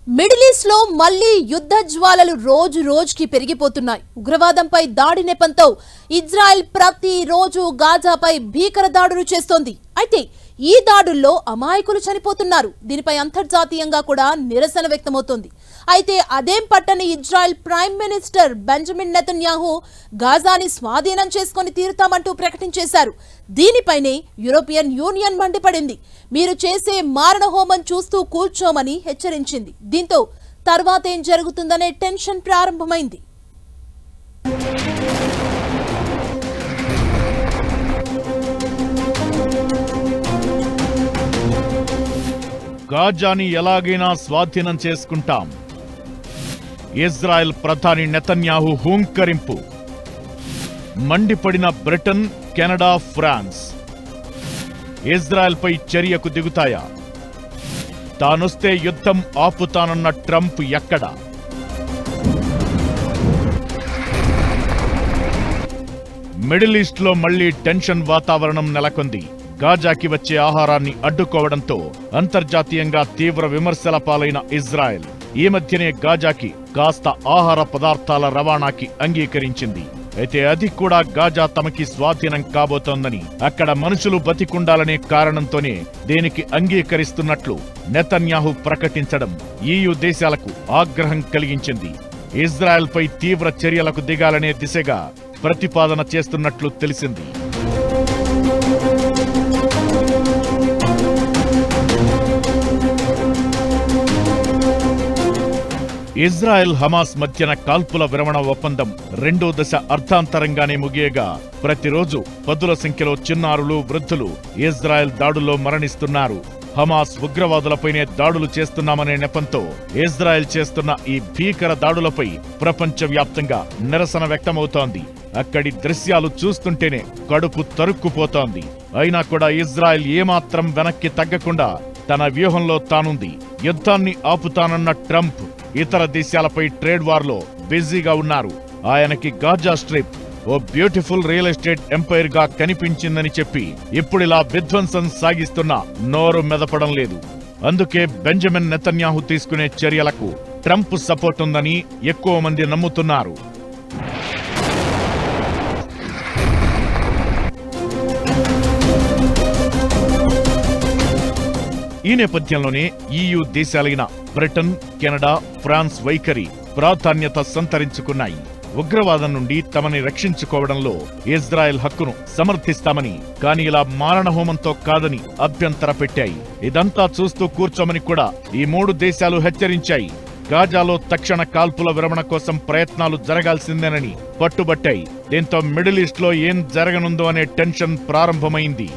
Middle east లో మళ్లీ యుద్ధ జ్వాలలు రోజు రోజుకి పెరిగిపోతున్నాయి. ఉగ్రవాదంపై దాడి నెపంతో ఇజ్రాయెల్ ప్రతి రోజు గాజాపై భీకర దాడులు చేస్తోంది. అయితే ఈ దాడుల్లో అమాయకులు చనిపోతున్నారు. దీనిపై అంతర్జాతీయంగా కూడా నిరసన వ్యక్తమవుతోంది. అయితే అదేం పట్టని Israel prime minister Benjamin Netanyahu గాజాని స్వాధీనం చేసుకుని తీరుతామంటూ ప్రకటించేశారు. దీనిపైనే యూరోపియన్ యూనియన్ మండిపడింది. మీరు చేసే మారణ హోమం చూస్తూ కూర్చోమని హెచ్చరించింది. దీంతో తర్వాతేం జరుగుతుందనే టెన్షన్ ప్రారంభమైంది. గాజాని ఎలాగైనా స్వాధీనం చేసుకుంటాం. ఇజ్రాయెల్ ప్రధాని నెతన్యాహు హూంకరింపు. మండిపడిన బ్రిటన్, కెనడా, ఫ్రాన్స్ ఇజ్రాయెల్పై చర్యకు దిగుతాయా? తానొస్తే యుద్ధం ఆపుతానన్న ట్రంప్ ఎక్కడ? మిడిల్ ఈస్ట్లో మళ్లీ టెన్షన్ వాతావరణం నెలకొంది. గాజాకి వచ్చే ఆహారాన్ని అడ్డుకోవడంతో అంతర్జాతీయంగా తీవ్ర విమర్శల పాలైన ఇజ్రాయెల్ ఈ మధ్యనే గాజాకి కాస్త ఆహార పదార్థాల రవాణాకి అంగీకరించింది. అయితే అది కూడా గాజా తమకి స్వాధీనం కాబోతోందని, అక్కడ మనుషులు బతికుండాలనే కారణంతోనే దీనికి అంగీకరిస్తున్నట్లు నెతన్యాహు ప్రకటించడం EU దేశాలకు ఆగ్రహం కలిగించింది. ఇజ్రాయెల్పై తీవ్ర చర్యలకు దిగాలనే దిశగా ప్రతిపాదన చేస్తున్నట్లు తెలిసింది. ఇజ్రాయెల్ హమాస్ మధ్యన కాల్పుల విరమణ ఒప్పందం రెండో దశ అర్థాంతరంగానే ముగియగా ప్రతిరోజు పదుల సంఖ్యలో చిన్నారులు, వృద్ధులు ఇజ్రాయెల్ దాడుల్లో మరణిస్తున్నారు. హమాస్ ఉగ్రవాదులపైనే దాడులు చేస్తున్నామనే నెపంతో ఇజ్రాయెల్ చేస్తున్న ఈ భీకర దాడులపై ప్రపంచవ్యాప్తంగా నిరసన వ్యక్తమవుతోంది. అక్కడి దృశ్యాలు చూస్తుంటేనే కడుపు తరుక్కుపోతోంది. అయినా కూడా ఇజ్రాయెల్ ఏమాత్రం వెనక్కి తగ్గకుండా తన వ్యూహంలో తానుంది. యుద్ధాన్ని ఆపుతానన్న ట్రంప్ ఇతర దేశాలపై ట్రేడ్ వార్లో బిజీగా ఉన్నారు. ఆయనకి గాజా స్ట్రిప్ ఓ బ్యూటిఫుల్ రియల్ ఎస్టేట్ ఎంపైర్ గా కనిపించిందని చెప్పి ఇప్పుడిలా విధ్వంసం సాగిస్తున్నా నోరు మెదపడం లేదు. అందుకే బెంజమిన్ నెతన్యాహు తీసుకునే చర్యలకు ట్రంప్ సపోర్ట్ ఉందని ఎక్కువ మంది నమ్ముతున్నారు. ఈ నేపథ్యంలోనే EU దేశాలైన బ్రిటన్, కెనడా, ఫ్రాన్స్ వైఖరి ప్రాధాన్యత సంతరించుకున్నాయి. ఉగ్రవాదం నుండి తమని రక్షించుకోవడంలో ఇజ్రాయెల్ హక్కును సమర్థిస్తామని, కానీ ఇలా మారణహోమంతో కాదని అభ్యంతర పెట్టాయి. ఇదంతా చూస్తూ కూర్చోమని కూడా ఈ 3 దేశాలు హెచ్చరించాయి. గాజాలో తక్షణ కాల్పుల విరమణ కోసం ప్రయత్నాలు జరగాల్సిందేనని పట్టుబట్టాయి. దీంతో మిడిల్ ఈస్ట్లో ఏం జరగనుందో అనే టెన్షన్ ప్రారంభమైంది.